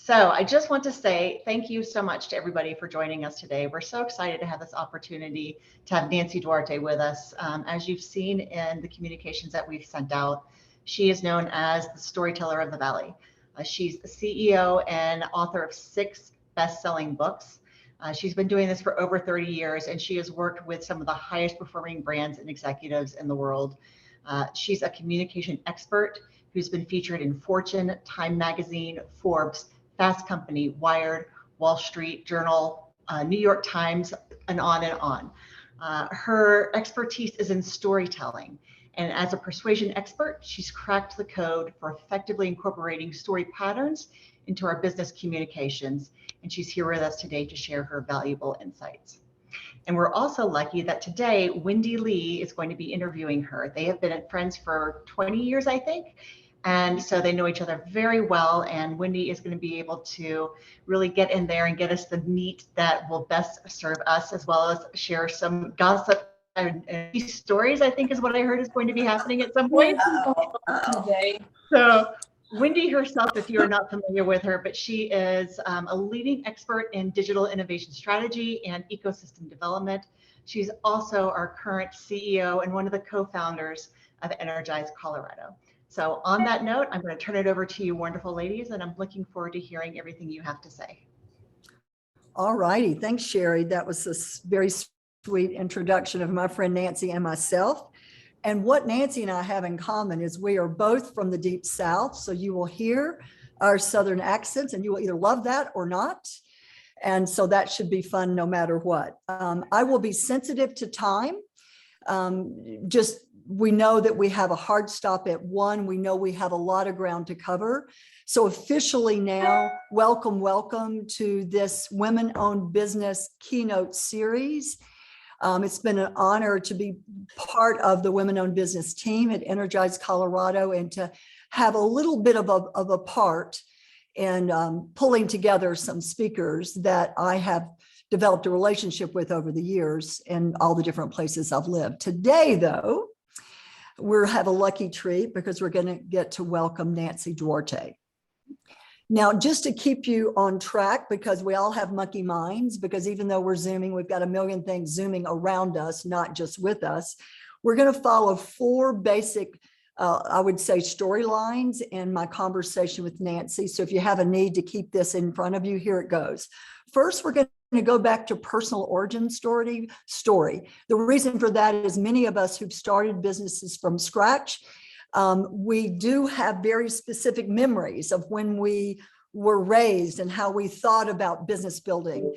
So I just want to say thank you so much to everybody for joining us today. We're so excited to have this opportunity to have Nancy Duarte with us. As you've seen in the communications that we've sent out, she is known as the Storyteller of the Valley. She's the CEO and author of 6 best-selling books. She's been doing this for over 30 years, and she has worked with some of the highest performing brands and executives in the world. She's a communication expert who's been featured in Fortune, Time Magazine, Forbes, Fast Company, Wired, Wall Street Journal, New York Times, and on and on. Her expertise is in storytelling. And as a persuasion expert, she's cracked the code for effectively incorporating story patterns into our business communications. And she's here with us today to share her valuable insights. And we're also lucky that today, Wendy Lee is going to be interviewing her. They have been friends for 20 years, I think. And so they know each other very well. And Wendy is going to be able to really get in there and get us the meat that will best serve us, as well as share some gossip and stories, I think is what I heard is going to be happening at some point today. So Wendy herself, if you're not familiar with her, but she is a leading expert in digital innovation strategy and ecosystem development. She's also our current CEO and one of the co-founders of Energize Colorado. So on that note, I'm going to turn it over to you wonderful ladies, and I'm looking forward to hearing everything you have to say. All righty. Thanks, Sherry. That was a very sweet introduction of my friend Nancy and myself. And what Nancy and I have in common is we are both from the Deep South. So you will hear our Southern accents and you will either love that or not. And so that should be fun no matter what. I will be sensitive to time. We know that we have a hard stop at 1. We know we have a lot of ground to cover. So officially now, welcome to this Women-Owned Business Keynote Series. It's been an honor to be part of the Women-Owned Business team at Energize Colorado and to have a little bit of a part in pulling together some speakers that I have developed a relationship with over the years in all the different places I've lived. Today, though, we have a lucky treat because we're going to get to welcome Nancy Duarte. Now, just to keep you on track, because we all have monkey minds, because even though we're Zooming, we've got a million things zooming around us, not just with us. We're going to follow 4 basic, I would say, storylines in my conversation with Nancy. So if you have a need to keep this in front of you, here it goes. First, we're going to go back to personal origin story. The reason for that is many of us who've started businesses from scratch, we do have very specific memories of when we were raised and how we thought about business building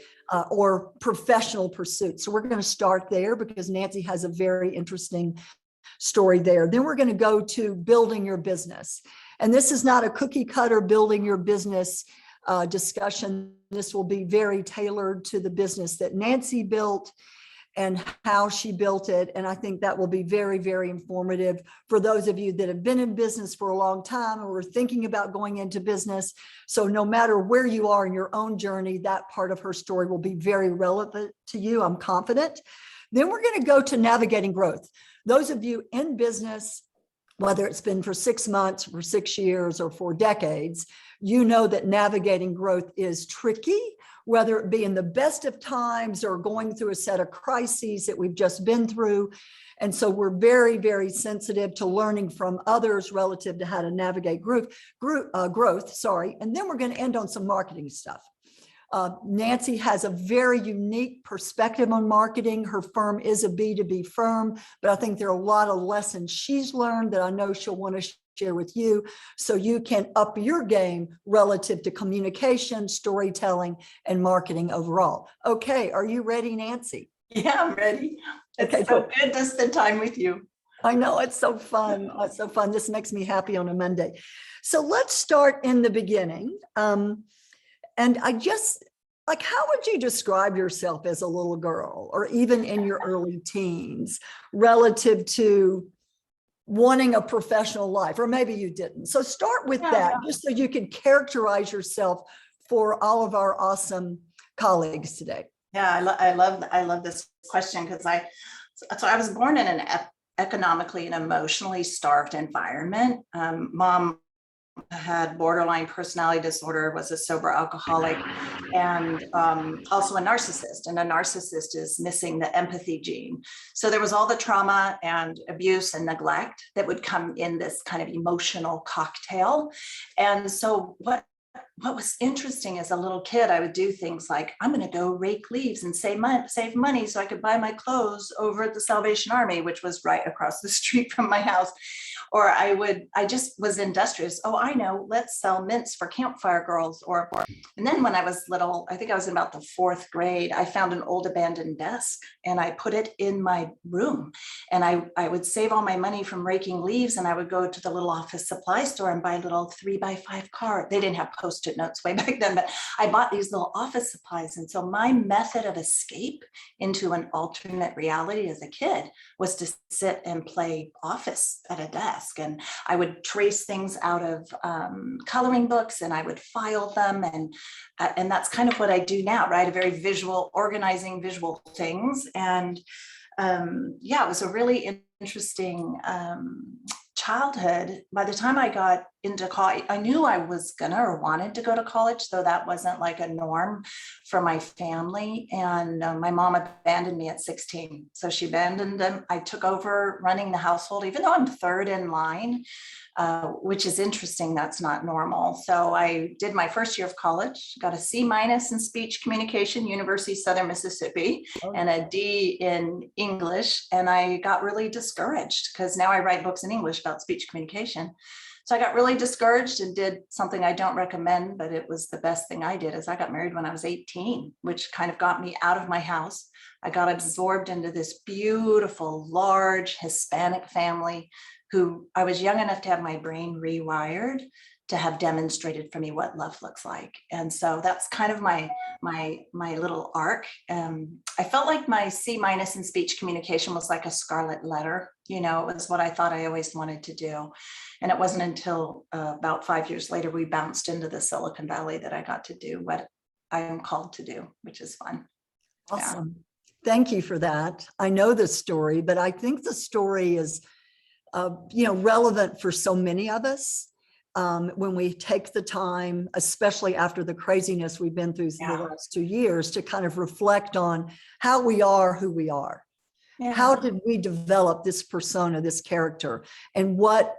or professional pursuits. So we're going to start there because Nancy has a very interesting story there. Then we're going to go to building your business. And this is not a cookie cutter building your business discussion. This will be very tailored to the business that Nancy built and how she built it. And I think that will be very, very informative for those of you that have been in business for a long time or are thinking about going into business. So no matter where you are in your own journey, that part of her story will be very relevant to you, I'm confident. Then we're going to go to navigating growth. Those of you in business, whether it's been for 6 months, for 6 years, or for decades, you know that navigating growth is tricky, whether it be in the best of times or going through a set of crises that we've just been through. And so we're very, very sensitive to learning from others relative to how to navigate growth. And then we're going to end on some marketing stuff. Nancy has a very unique perspective on marketing. Her firm is a B2B firm, but I think there are a lot of lessons she's learned that I know she'll want to share with you so you can up your game relative to communication, storytelling, and marketing overall. Okay, are you ready, Nancy? Yeah, I'm ready. It's so good to spend time with you. I know, it's so fun. It's so fun. This makes me happy on a Monday. So let's start in the beginning. And I just, how would you describe yourself as a little girl or even in your early teens relative to wanting a professional life, or maybe you didn't. So start with that, just so you can characterize yourself for all of our awesome colleagues today. Yeah, I love this question because I was born in an economically and emotionally starved environment. Mom had borderline personality disorder, was a sober alcoholic, and also a narcissist. And a narcissist is missing the empathy gene. So there was all the trauma and abuse and neglect that would come in this kind of emotional cocktail. And so what was interesting as a little kid, I would do things like, I'm going to go rake leaves and save money so I could buy my clothes over at the Salvation Army, which was right across the street from my house. Or I just was industrious. Oh, I know, let's sell mints for Campfire Girls. And then when I was little, I think I was in about the 4th grade, I found an old abandoned desk and I put it in my room. And I would save all my money from raking leaves, and I would go to the little office supply store and buy little 3x5 cards. They didn't have Post-it notes way back then, but I bought these little office supplies. And so my method of escape into an alternate reality as a kid was to sit and play office at a desk. And I would trace things out of coloring books, and I would file them. And that's kind of what I do now, right? A very visual, organizing visual things. And yeah, it was a really interesting childhood. By the time I got into college, I knew I was gonna or wanted to go to college, though that wasn't like a norm for my family. And my mom abandoned me at 16. So she abandoned them. I took over running the household, even though I'm 3rd in line, which is interesting. That's not normal. So I did my first year of college, got a C- in speech communication, University of Southern Mississippi, and a D in English. And I got really discouraged because now I write books in English about speech communication. So I got really discouraged and did something I don't recommend, but it was the best thing I did. Is I got married when I was 18, which kind of got me out of my house. I got absorbed into this beautiful, large Hispanic family who I was young enough to have my brain rewired to have demonstrated for me what love looks like. And so that's kind of my little arc. I felt like my C- in speech communication was like a scarlet letter. You know, it was what I thought I always wanted to do. And it wasn't until about 5 years later, we bounced into the Silicon Valley that I got to do what I am called to do, which is fun. Awesome. Yeah. Thank you for that. I know the story, but I think the story is relevant for so many of us when we take the time, especially after the craziness we've been through the last 2 years, to kind of reflect on how we are who we are. Yeah. How did we develop this persona, this character, and what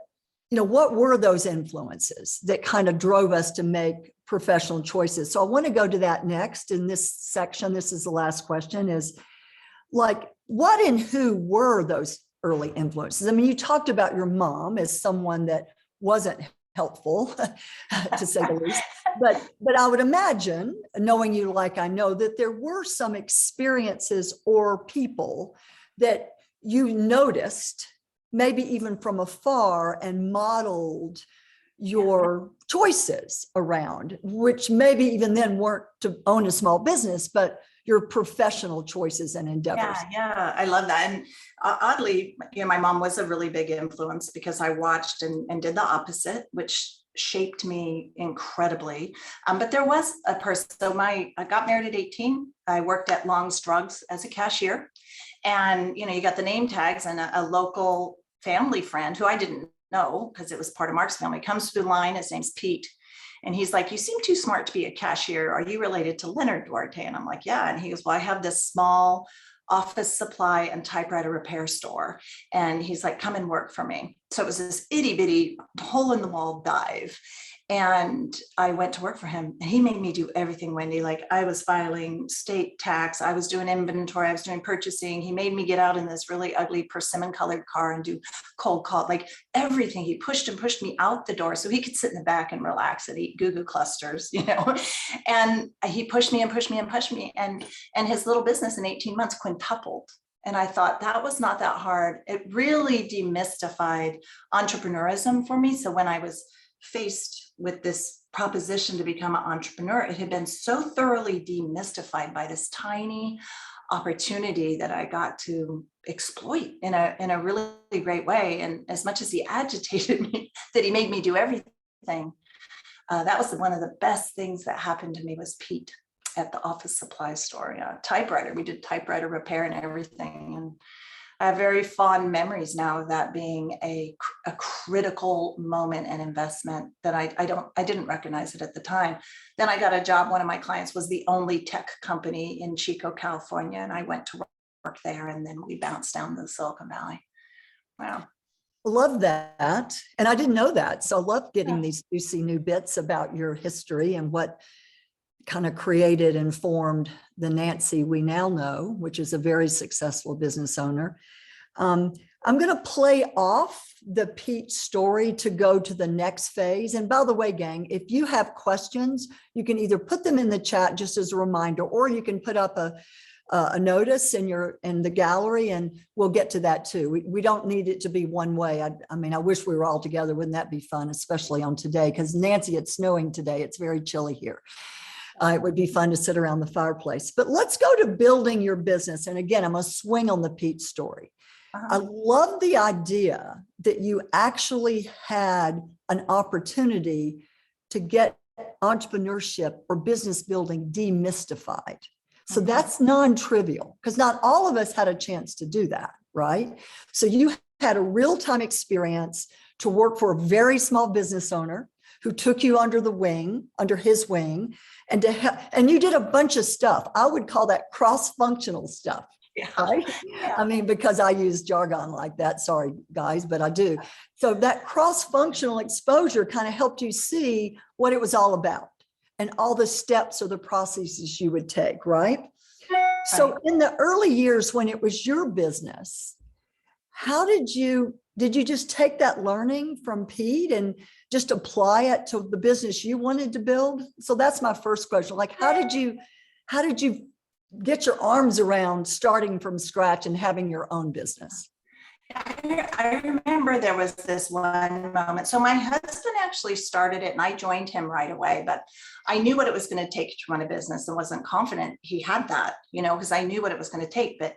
were those influences that kind of drove us to make professional choices? So I want to go to that next in this section. This is the last question, is like, what and who were those early influences? I mean, you talked about your mom as someone that wasn't helpful, to say the least, but I would imagine, knowing you like I know, that there were some experiences or people that you noticed, maybe even from afar, and modeled your choices around, which maybe even then weren't to own a small business, but your professional choices and endeavors. Yeah, I love that. And oddly, my mom was a really big influence because I watched and did the opposite, which shaped me incredibly. But there was a person. So I got married at 18. I worked at Long's Drugs as a cashier, and you got the name tags, and a local family friend who I didn't know because it was part of Mark's family comes through the line. His name's Pete. And he's like, you seem too smart to be a cashier. Are you related to Leonard Duarte? And I'm like, yeah. And he goes, well, I have this small office supply and typewriter repair store. And he's like, come and work for me. So it was this itty bitty hole in the wall dive. And I went to work for him, and he made me do everything, Wendy. Like, I was filing state tax, I was doing inventory, I was doing purchasing. He made me get out in this really ugly persimmon colored car and do cold call, like everything. He pushed me out the door so he could sit in the back and relax and eat goo clusters, and he pushed me and pushed me and pushed me. And his little business in 18 months quintupled. And I thought that was not that hard. It really demystified entrepreneurism for me. So when I was faced with this proposition to become an entrepreneur, it had been so thoroughly demystified by this tiny opportunity that I got to exploit in a really great way. And as much as he agitated me, that he made me do everything, that was one of the best things that happened to me was Pete at the office supply store. Typewriter, we did typewriter repair and everything. And I have very fond memories now of that being a critical moment and investment that I didn't recognize it at the time. Then I got a job. One of my clients was the only tech company in Chico, California, and I went to work there, and then we bounced down to Silicon Valley. Wow. Love that. And I didn't know that. So I love getting these juicy new bits about your history and what kind of created and formed the Nancy we now know, which is a very successful business owner. I'm going to play off the Pete story to go to the next phase. And by the way, gang, if you have questions, you can either put them in the chat just as a reminder, or you can put up a notice in the gallery, and we'll get to that too. We don't need it to be one way. I mean, I wish we were all together. Wouldn't that be fun, especially on today? Because Nancy, it's snowing today. It's very chilly here. It would be fun to sit around the fireplace. But let's go to building your business. And again, I'm going to swing on the Pete story. I love the idea that you actually had an opportunity to get entrepreneurship or business building demystified. So that's non-trivial, because not all of us had a chance to do that, right? So you had a real-time experience to work for a very small business owner who took you under his wing, and you did a bunch of stuff. I would call that cross-functional stuff. Yeah. Right? Yeah. I mean, because I use jargon like that. Sorry, guys, but I do. So that cross-functional exposure kind of helped you see what it was all about and all the steps or the processes you would take, right? So in the early years when it was your business, how did you just take that learning from Pete and just apply it to the business you wanted to build? So that's my first question. Like, how did you get your arms around starting from scratch and having your own business? I remember there was this one moment. So my husband actually started it and I joined him right away, but I knew what it was going to take to run a business and wasn't confident he had that, because I knew what it was going to take. But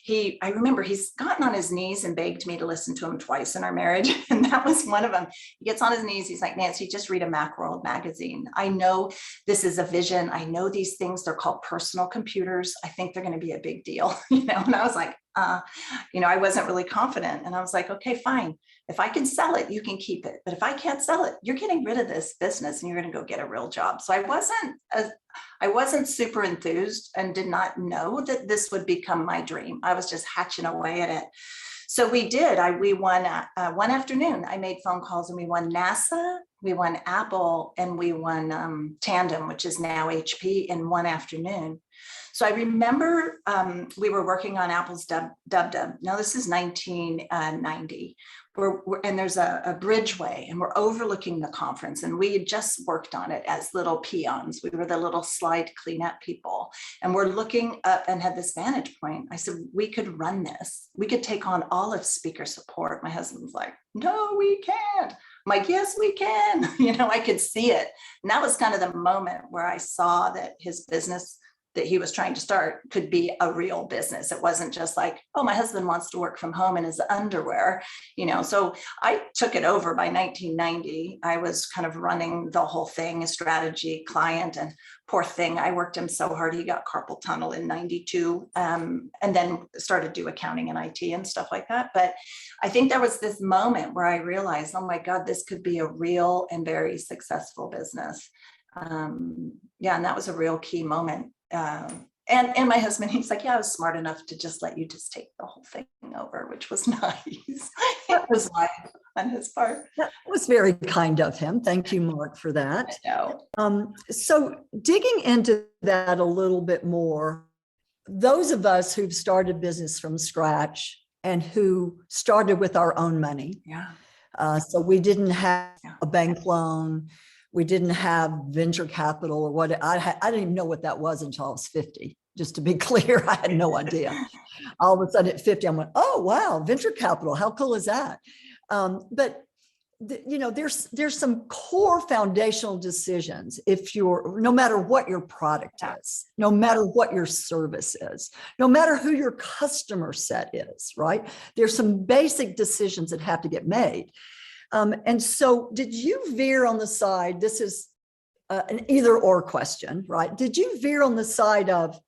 I remember he's gotten on his knees and begged me to listen to him twice in our marriage. And that was one of them. He gets on his knees. He's like, Nancy, just read a Macworld magazine. I know this is a vision. I know these things, they're called personal computers. I think they're going to be a big deal, and I was like, I wasn't really confident. And I was like, okay, fine. If I can sell it, you can keep it. But if I can't sell it, you're getting rid of this business and you're going to go get a real job. So I wasn't super enthused and did not know that this would become my dream. I was just hatching away at it. So we did. We won one afternoon. I made phone calls and we won NASA, we won Apple, and we won Tandem, which is now HP, in one afternoon. So I remember we were working on Apple's Dub. Now this is 1990. And there's a bridgeway and we're overlooking the conference, and we had just worked on it as little peons. We were the little slide cleanup people, and we're looking up and had this vantage point. I said, we could run this. We could take on all of speaker support. My husband's like, no, we can't. I'm like, yes, we can. I could see it. And that was kind of the moment where I saw that his business that he was trying to start could be a real business. It wasn't just like, oh, my husband wants to work from home in his underwear, So I took it over by 1990. I was kind of running the whole thing, a strategy client, and poor thing, I worked him so hard. He got carpal tunnel in 92, and then started do accounting and IT and stuff like that. But I think there was this moment where I realized, oh my God, this could be a real and very successful business. And that was a real key moment. And my husband, he's like, yeah, I was smart enough to just let you just take the whole thing over, which was nice. It was wise on his part. That was very kind of him. Thank you, Mark, for that. I know. So digging into that a little bit more, those of us who've started business from scratch and who started with our own money. Yeah. So we didn't have a bank loan. We didn't have venture capital or what. I didn't even know what that was until I was 50. Just to be clear, I had no idea. All of a sudden at 50, I went, oh, wow, venture capital. How cool is that? But there's some core foundational decisions no matter what your product is, no matter what your service is, no matter who your customer set is, right? There's some basic decisions that have to get made. And so did you veer on the side, this is an either or question, right? Did you veer on the side of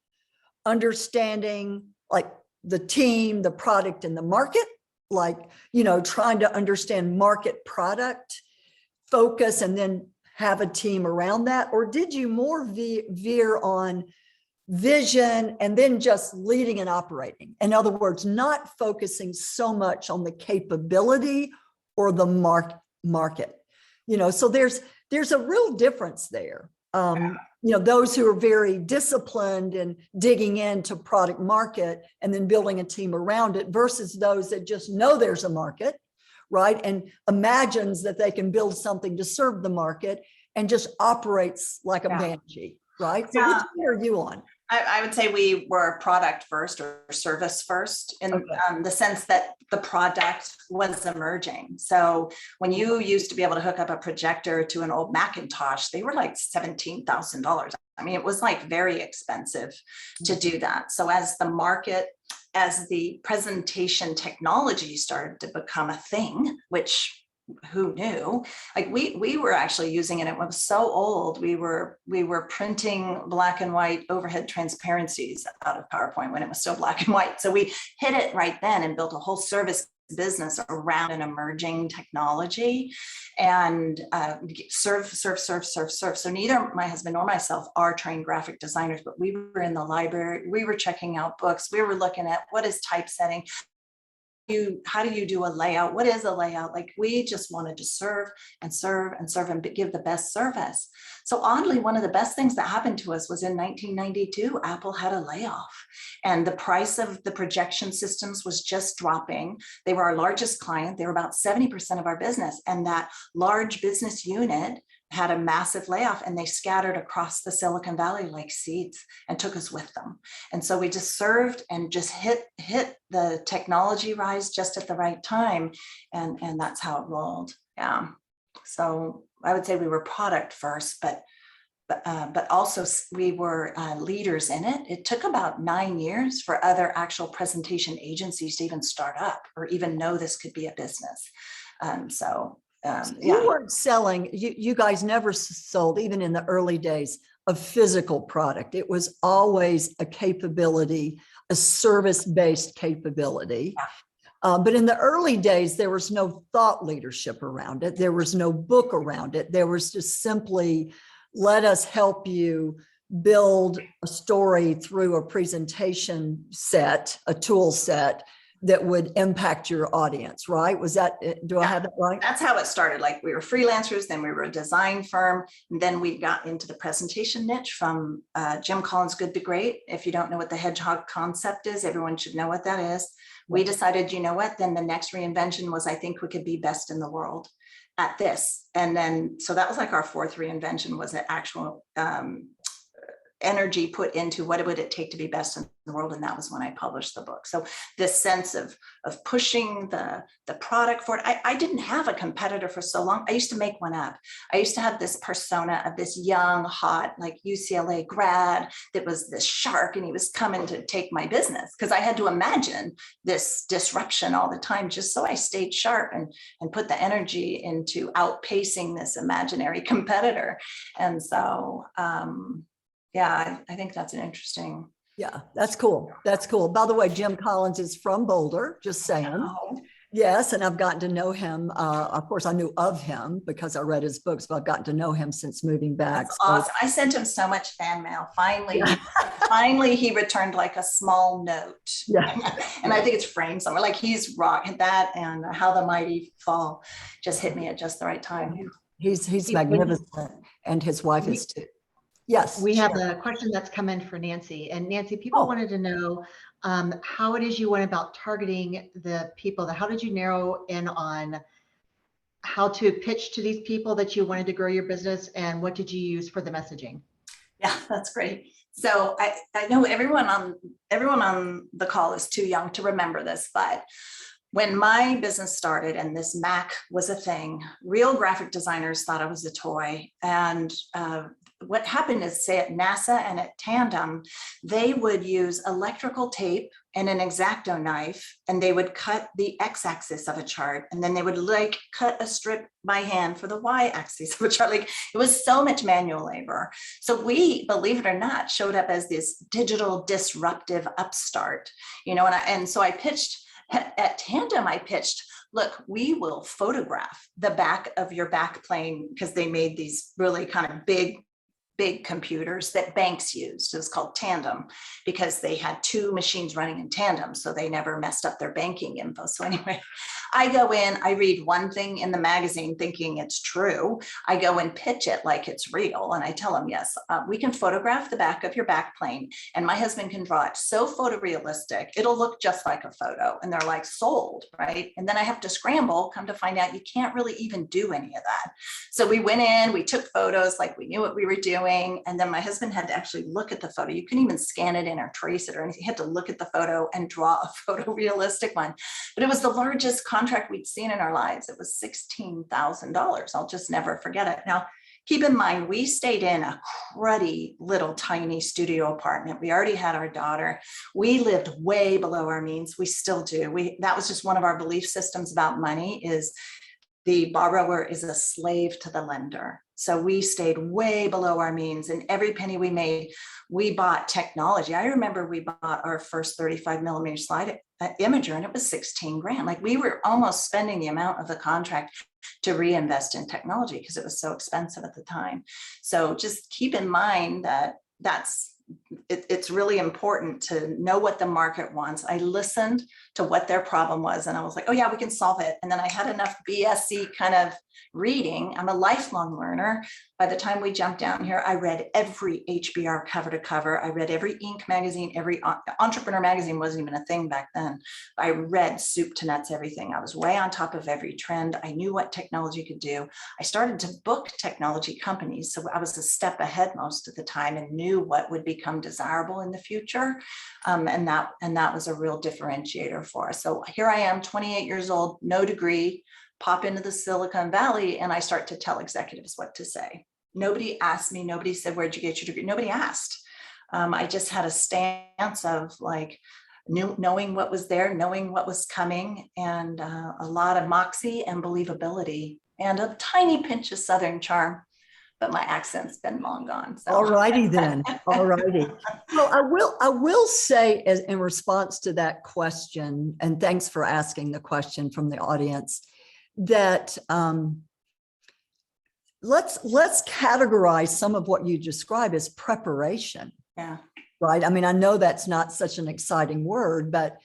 understanding like the team, the product, and the market, like, you know, trying to understand market, product, focus, and then have a team around that? Or did you more veer on vision and then just leading and operating? In other words, not focusing so much on the capability or the market, you know, so there's a real difference there. You know, those who are very disciplined and digging into product market and then building a team around it versus those that just know there's a market, right? And imagines that they can build something to serve the market and just operates like a banshee, right? So which one are you on? I would say we were product first or service first in the sense that the product was emerging. So when you used to be able to hook up a projector to an old Macintosh, they were like $17,000. I mean, it was like very expensive to do that. So as the market, as the presentation technology started to become a thing, which who knew, like we were actually using it. It was so old. We were printing black and white overhead transparencies out of PowerPoint when it was still black and white. So we hit it right then and built a whole service business around an emerging technology and serve. So neither my husband nor myself are trained graphic designers, but we were in the library. We were checking out books. We were looking at what is typesetting. How do you do a layout? What is a layout? Like we just wanted to serve and give the best service. So oddly, one of the best things that happened to us was in 1992, Apple had a layoff and the price of the projection systems was just dropping. They were our largest client. They were about 70% of our business. And that large business unit had a massive layoff and they scattered across the Silicon Valley like seeds and took us with them. And so we just served and just hit the technology rise just at the right time. And that's how it rolled. Yeah. So I would say we were product first, but also we were leaders in it. It took about 9 years for other actual presentation agencies to even start up or even know this could be a business. You weren't selling, you guys never sold, even in the early days, a physical product. It was always a capability, a service-based capability. Yeah. But in the early days, there was no thought leadership around it. There was no book around it. There was just simply, let us help you build a story through a presentation set, a tool set that would impact your audience, right? Was that, do I have that right? That's how it started. Like we were freelancers, then we were a design firm, and then we got into the presentation niche from Jim Collins' Good to Great. If you don't know what the hedgehog concept is, everyone should know what that is. We decided, you know what, then the next reinvention was, I think we could be best in the world at this. And then, so that was like our fourth reinvention, was an actual energy put into what would it take to be best in the world. And that was when I published the book. So this sense of pushing the product forward. I didn't have a competitor for so long. I used to make one up. I used to have this persona of this young, hot, like UCLA grad that was this shark, and he was coming to take my business because I had to imagine this disruption all the time, just so I stayed sharp and put the energy into outpacing this imaginary competitor. And so, yeah, I think that's an interesting. Yeah, that's cool. That's cool. By the way, Jim Collins is from Boulder, just saying. Oh. Yes, and I've gotten to know him. Of course, I knew of him because I read his books, but I've gotten to know him since moving back. That's awesome. I sent him so much fan mail. Finally, he returned like a small note. Yeah. And I think it's framed somewhere. Like he's rocking that, and How the Mighty Fall just hit me at just the right time. He's magnificent, and his wife is too. Yes. We have a question that's come in for Nancy. And Nancy, people wanted to know how it is you went about targeting the people. How did you narrow in on how to pitch to these people that you wanted to grow your business, and what did you use for the messaging? Yeah, that's great. So I know everyone on the call is too young to remember this, but when my business started and this Mac was a thing, real graphic designers thought it was a toy. And what happened is, say at NASA and at Tandem, they would use electrical tape and an X-Acto knife, and they would cut the x-axis of a chart, and then they would like cut a strip by hand for the y-axis of a chart. Like, it was so much manual labor. So we, believe it or not, showed up as this digital disruptive upstart, and so I pitched at Tandem, look, we will photograph the back of your back plane, because they made these really kind of big computers that banks used. It was called Tandem because they had two machines running in tandem, so they never messed up their banking info. So anyway, I go in, I read one thing in the magazine thinking it's true. I go and pitch it like it's real. And I tell them, yes, we can photograph the back of your back plane, and my husband can draw it so photorealistic, it'll look just like a photo. And they're like, sold, right? And then I have to scramble, come to find out you can't really even do any of that. So we went in, we took photos like we knew what we were doing. And then my husband had to actually look at the photo. You couldn't even scan it in or trace it or anything. He had to look at the photo and draw a photorealistic one. But it was the largest contract we'd seen in our lives. It was $16,000. I'll just never forget it. Now, keep in mind, we stayed in a cruddy little tiny studio apartment. We already had our daughter. We lived way below our means. We still do. That was just one of our belief systems about money, is the borrower is a slave to the lender. So we stayed way below our means, and every penny we made, we bought technology. I remember we bought our first 35 millimeter slide imager, and it was 16 grand. Like, we were almost spending the amount of the contract to reinvest in technology because it was so expensive at the time. So just keep in mind that it's really important to know what the market wants. I listened to what their problem was, and I was like, oh yeah, we can solve it. And then I had enough BSc kind of reading. I'm a lifelong learner. By the time we jumped down here, I read every HBR cover to cover. I read every Inc. magazine, every Entrepreneur magazine wasn't even a thing back then. I read soup to nuts, everything. I was way on top of every trend. I knew what technology could do. I started to book technology companies. So I was a step ahead most of the time and knew what would become desirable in the future. And that was a real differentiator for us. So here I am, 28 years old, no degree, pop into the Silicon Valley, and I start to tell executives what to say. Nobody asked me, nobody said, where'd you get your degree? Nobody asked. I just had a stance of like knowing what was there, knowing what was coming, and a lot of moxie and believability, and a tiny pinch of Southern charm. But my accent's been long gone. So. All righty then. All righty. Well, I will say, as in response to that question, and thanks for asking the question from the audience, that let's categorize some of what you describe as preparation. Yeah. Right. I mean, I know that's not such an exciting word, but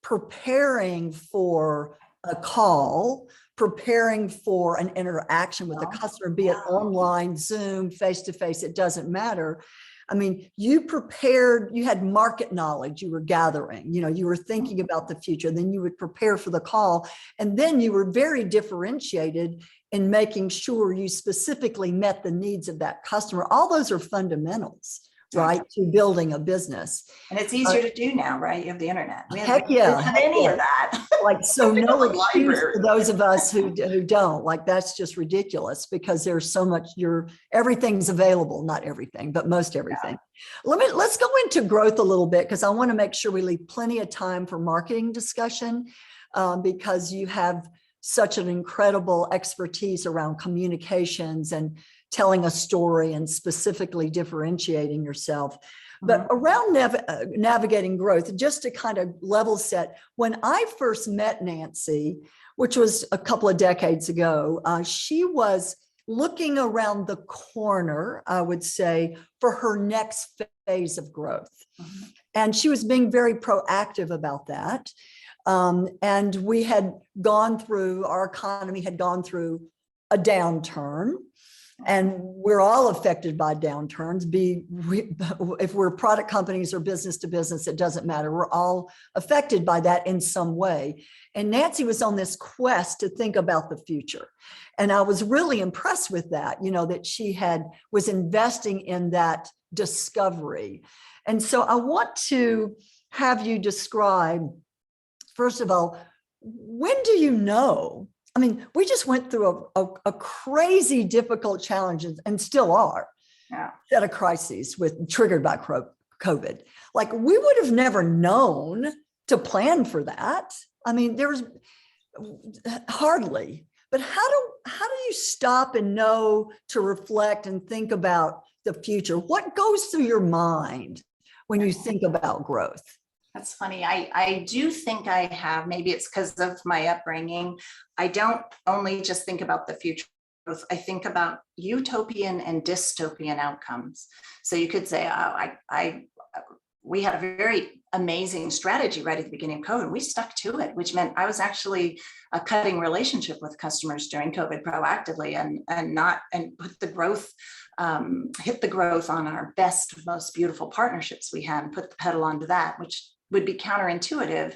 preparing for a call, preparing for an interaction with the customer, be it online, Zoom, face-to-face, it doesn't matter. I mean, you prepared, you had market knowledge you were gathering, you were thinking about the future, then you would prepare for the call. And then you were very differentiated in making sure you specifically met the needs of that customer. All those are fundamentals, right, to building a business. And it's easier to do now, right? You have the internet. We Heck yeah. have any of that. Like, so no excuse library. for those of us who don't. Like, that's just ridiculous, because there's so much, everything's available, not everything, but most everything. Yeah. Let's go into growth a little bit, because I want to make sure we leave plenty of time for marketing discussion, because you have such an incredible expertise around communications and telling a story and specifically differentiating yourself. But around navigating growth, just to kind of level set, when I first met Nancy, which was a couple of decades ago, she was looking around the corner, I would say, for her next phase of growth. And she was being very proactive about that. And we had gone through, our economy had gone through a downturn. And we're all affected by downturns. If we're product companies or business to business, it doesn't matter. We're all affected by that in some way. And Nancy was on this quest to think about the future. And I was really impressed with that, that she was investing in that discovery. And so I want to have you describe, first of all, when do you know? I mean, we just went through a crazy difficult challenges, and still are, set of crises triggered by COVID. Like, we would have never known to plan for that. I mean, there's hardly, but how do you stop and know to reflect and think about the future? What goes through your mind when you think about growth? That's funny. I do think I have, maybe it's because of my upbringing. I don't only just think about the future growth. I think about utopian and dystopian outcomes. So you could say, we had a very amazing strategy right at the beginning of COVID. We stuck to it, which meant I was actually cutting relationship with customers during COVID proactively and put the growth, hit the growth on our best, most beautiful partnerships we had and put the pedal onto that, which would be counterintuitive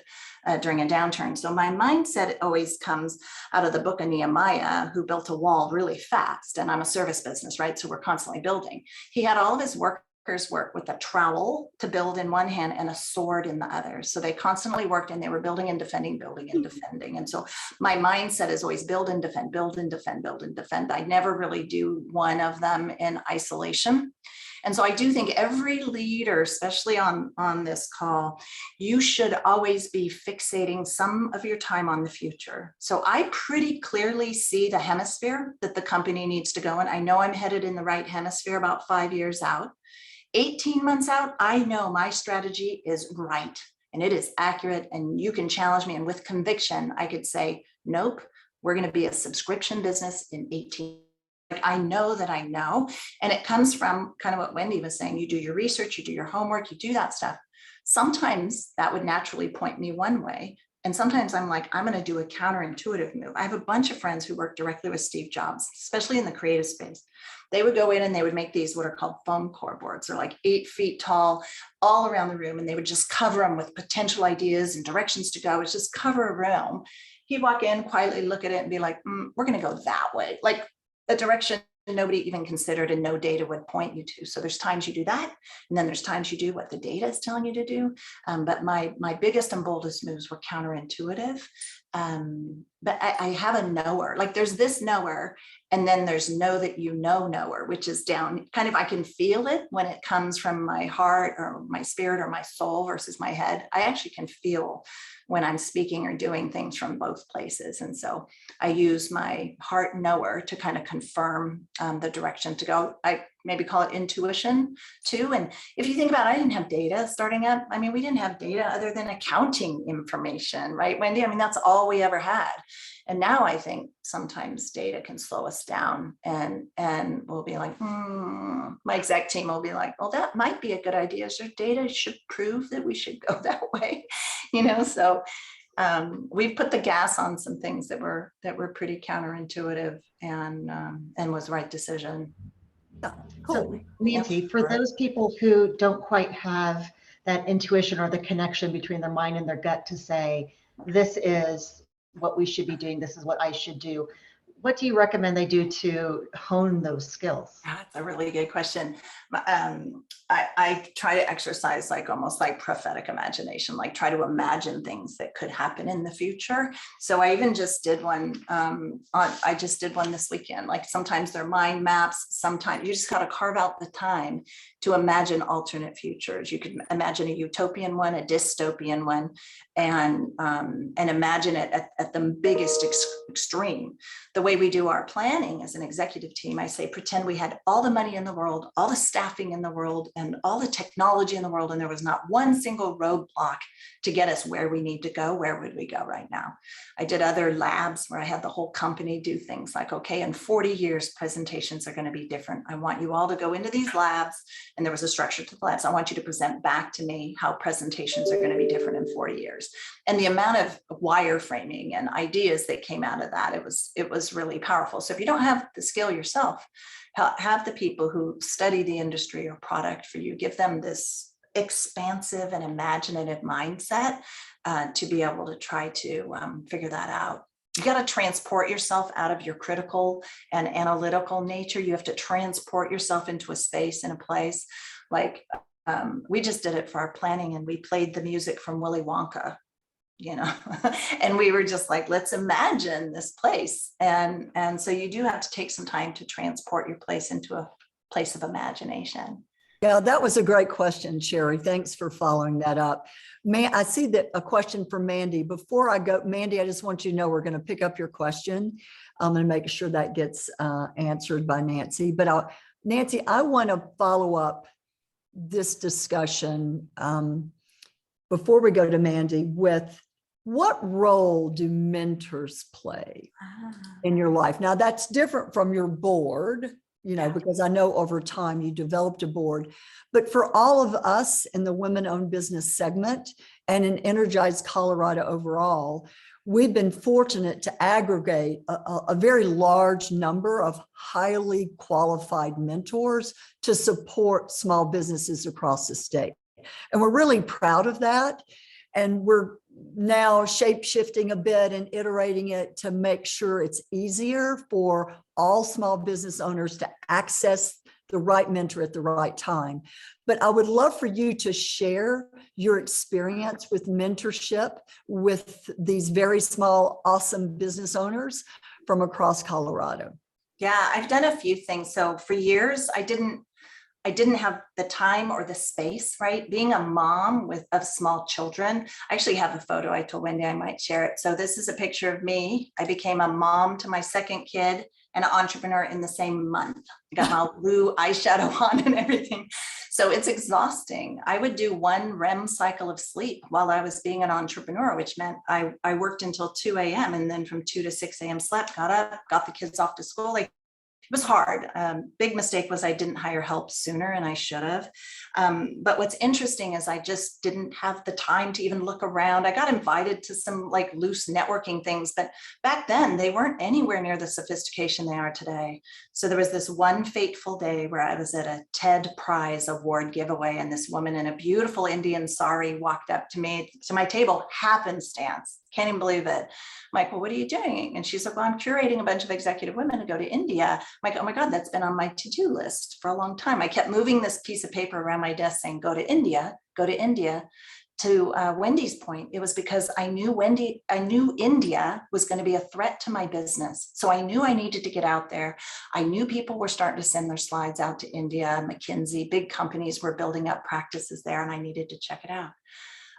during a downturn. So my mindset always comes out of the book of Nehemiah, who built a wall really fast. And I'm a service business, right? So we're constantly building. He had all of his workers work with a trowel to build in one hand and a sword in the other. So they constantly worked and they were building and defending, building and defending. And so my mindset is always build and defend, build and defend, build and defend. I never really do one of them in isolation. And so I do think every leader, especially on this call, you should always be fixating some of your time on the future. So I pretty clearly see the hemisphere that the company needs to go in. I know I'm headed in the right hemisphere about 5 years out. 18 months out, I know my strategy is right and it is accurate, and you can challenge me. And with conviction, I could say, nope, we're going to be a subscription business in 18. I know that I know. And it comes from kind of what Wendy was saying. You do your research, you do your homework, you do that stuff. Sometimes that would naturally point me one way. And sometimes I'm like, I'm going to do a counterintuitive move. I have a bunch of friends who work directly with Steve Jobs, especially in the creative space. They would go in and they would make these what are called foam core boards. They're like 8 feet tall, all around the room. And they would just cover them with potential ideas and directions to go. It's just cover a room. He'd walk in, quietly look at it and be like, we're going to go that way. Like a direction nobody even considered and no data would point you to. So there's times you do that. And then there's times you do what the data is telling you to do. But my biggest and boldest moves were counterintuitive. But I have a knower, like there's this knower, and then there's know that you know knower, which is down kind of, I can feel it when it comes from my heart or my spirit or my soul versus my head. I actually can feel when I'm speaking or doing things from both places. And so I use my heart knower to kind of confirm the direction to go. I maybe call it intuition too. And if you think about it, I didn't have data starting up. I mean, we didn't have data other than accounting information, right, Wendy? I mean, that's all we ever had. And now I think sometimes data can slow us down and we'll be like, my exec team will be like, well, that might be a good idea. So data should prove that we should go that way, so we've put the gas on some things that were pretty counterintuitive and was the right decision. Cool. So Nancy, for those people who don't quite have that intuition or the connection between their mind and their gut to say, this is what we should be doing, this is what I should do, what do you recommend they do to hone those skills? That's a really good question. I try to exercise like almost like prophetic imagination, like try to imagine things that could happen in the future. So I even just did one I just did one this weekend. Like sometimes they're mind maps, sometimes you just got to carve out the time to imagine alternate futures. You could imagine a utopian one, a dystopian one, and imagine it at the biggest extreme. The way we do our planning as an executive team, I say, pretend we had all the money in the world, all the staffing in the world, and all the technology in the world, and there was not one single roadblock to get us where we need to go. Where would we go right now? I did other labs where I had the whole company do things like, okay, in 40 years, presentations are going to be different. I want you all to go into these labs, and there was a structure to the labs. I want you to present back to me how presentations are going to be different in 40 years. And the amount of wireframing and ideas that came out of that, it was really powerful. So if you don't have the skill yourself, have the people who study the industry or product for you, give them this expansive and imaginative mindset to be able to try to figure that out. You got to transport yourself out of your critical and analytical nature. You have to transport yourself into a space and a place. Like we just did it for our planning, and we played the music from Willy Wonka, and we were just like, let's imagine this place. And so you do have to take some time to transport your place into a place of imagination. Yeah, that was a great question, Sherry. Thanks for following that up. I see that a question from Mandy. Before I go, Mandy, I just want you to know we're going to pick up your question. I'm going to make sure that gets answered by Nancy. But Nancy, I want to follow up this discussion before we go to Mandy with what role do mentors play in your life? Now, that's different from your board, because I know over time you developed a board, but for all of us in the women-owned business segment and in Energize Colorado overall, we've been fortunate to aggregate a very large number of highly qualified mentors to support small businesses across the state. And we're really proud of that. And we're now shape-shifting a bit and iterating it to make sure it's easier for all small business owners to access the right mentor at the right time. But I would love for you to share your experience with mentorship with these very small, awesome business owners from across Colorado. Yeah, I've done a few things. So for years, I didn't have the time or the space, right? Being a mom of small children. I actually have a photo. I told Wendy I might share it. So this is a picture of me. I became a mom to my second kid and an entrepreneur in the same month. I got my blue eyeshadow on and everything. So it's exhausting. I would do one REM cycle of sleep while I was being an entrepreneur, which meant I worked until 2 a.m. and then from 2 to 6 a.m. slept, got up, got the kids off to school. Like, it was hard. Big mistake was I didn't hire help sooner, and I should have. But what's interesting is I just didn't have the time to even look around. I got invited to some like loose networking things, but back then they weren't anywhere near the sophistication they are today. So there was this one fateful day where I was at a TED Prize award giveaway, and this woman in a beautiful Indian sari walked up to me, to my table, happenstance. Can't even believe it. I'm like, well, what are you doing? And she's like, well, I'm curating a bunch of executive women to go to India. I'm like, oh my God, that's been on my to-do list for a long time. I kept moving this piece of paper around my desk saying, go to India, go to India. To Wendy's point, it was because I knew India was going to be a threat to my business. So I knew I needed to get out there. I knew people were starting to send their slides out to India. McKinsey, big companies were building up practices there, and I needed to check it out.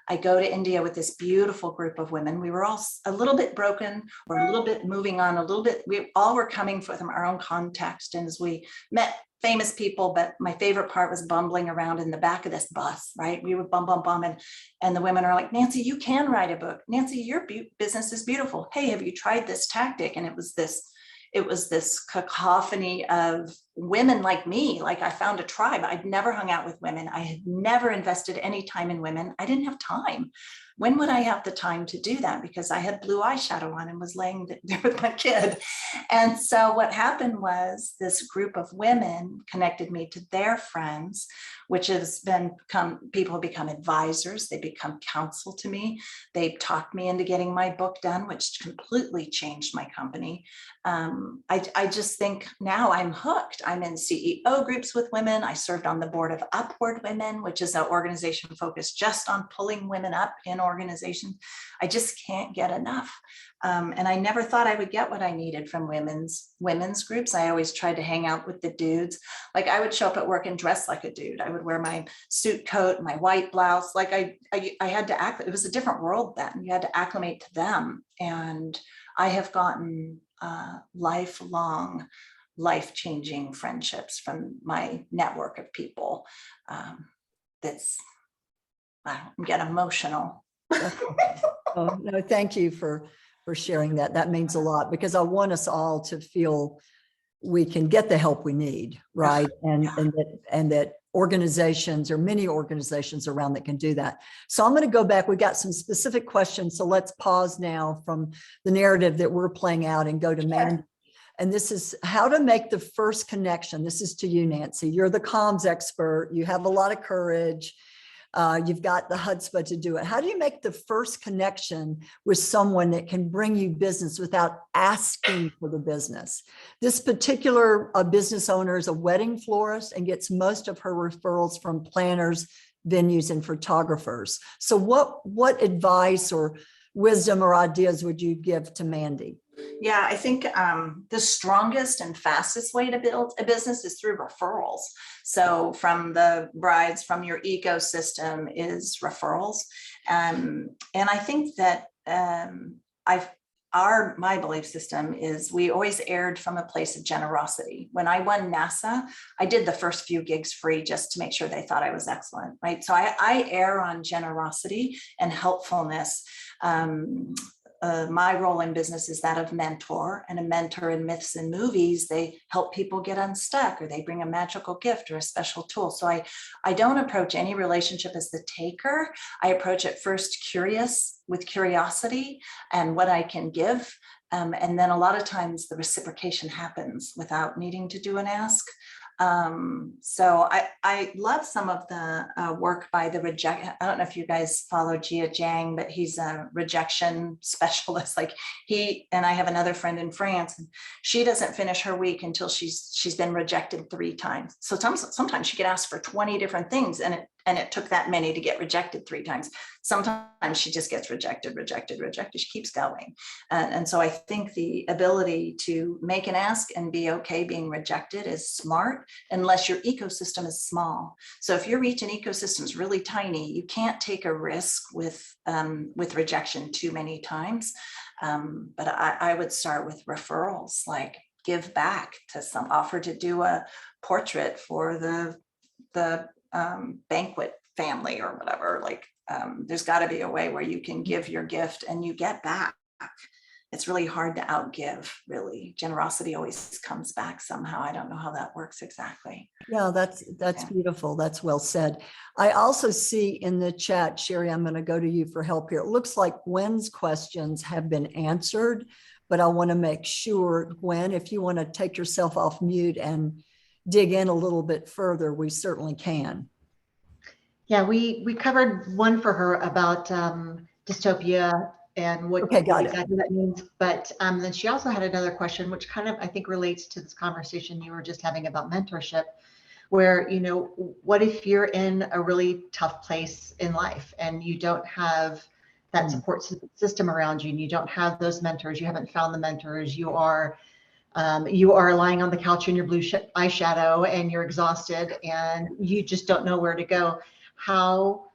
I go to India with this beautiful group of women. We were all a little bit broken, or a little bit moving on, a little bit, we all were coming from our own context. And as we met famous people, but my favorite part was bumbling around in the back of this bus, right? We would bum, and the women are like, Nancy, you can write a book. Nancy, your business is beautiful. Hey, have you tried this tactic? And it was this cacophony of women like me. Like, I found a tribe. I'd never hung out with women. I had never invested any time in women. I didn't have time. When would I have the time to do that? Because I had blue eyeshadow on and was laying there with my kid. And so what happened was this group of women connected me to their friends, which has become people have become advisors. They become counsel to me. They talked me into getting my book done, which completely changed my company. I just think now I'm hooked. I'm in CEO groups with women. I served on the board of Upward Women, which is an organization focused just on pulling women up in organizations. I just can't get enough. And I never thought I would get what I needed from women's groups. I always tried to hang out with the dudes. Like, I would show up at work and dress like a dude. I would wear my suit coat, my white blouse. Like I had to act. It was a different world then. You had to acclimate to them. And I have gotten lifelong, life-changing friendships from my network of people. I'm getting emotional. Oh, no, thank you for sharing that. That means a lot, because I want us all to feel we can get the help we need, right? And that organizations, or many organizations around, that can do that. So I'm going to go back. We got some specific questions. So let's pause now from the narrative that we're playing out and go to Mandy. And this is how to make the first connection. This is to you, Nancy. You're the comms expert. You have a lot of courage. You've got the chutzpah to do it. How do you make the first connection with someone that can bring you business without asking for the business? This particular business owner is a wedding florist and gets most of her referrals from planners, venues, and photographers. So what advice or wisdom or ideas would you give to Mandy? Yeah, I think the strongest and fastest way to build a business is through referrals. So from the brides, from your ecosystem is referrals. And I think that I've my belief system is we always erred from a place of generosity. When I won NASA, I did the first few gigs free just to make sure they thought I was excellent, right? So I err on generosity and helpfulness. My role in business is that of mentor, and a mentor in myths and movies, they help people get unstuck, or they bring a magical gift or a special tool. So I don't approach any relationship as the taker. I approach it first with curiosity and what I can give. And then a lot of times the reciprocation happens without needing to do an ask. So I love some of the work by the I don't know if you guys follow Jia Jiang, but he's a rejection specialist. Like he, and I have another friend in France, and she doesn't finish her week until she's been rejected 3 times. So sometimes she could ask for 20 different things, and it took that many to get rejected 3 times. Sometimes she just gets rejected. She keeps going. And so I think the ability to make an ask and be okay being rejected is smart, unless your ecosystem is small. So if your reach and ecosystem is really tiny, you can't take a risk with rejection too many times. But I would start with referrals, like give back to some, offer to do a portrait for the banquet family or whatever. Like there's got to be a way where you can give your gift and you get back. It's really hard to outgive, really. Generosity always comes back somehow. I don't know how that works exactly. Yeah, that's beautiful. That's well said. I also see in the chat, Sherry, I'm going to go to you for help here. It looks like Gwen's questions have been answered, but I want to make sure, Gwen, if you want to take yourself off mute and dig in a little bit further, we certainly can. Yeah, we covered one for her about dystopia and what exactly that means. But then she also had another question, which kind of, I think, relates to this conversation you were just having about mentorship, where, you know, what if you're in a really tough place in life and you don't have that support system around you, and you don't have those mentors, you haven't found the mentors, you are lying on the couch in your blue eyeshadow and you're exhausted and you just don't know where to go. How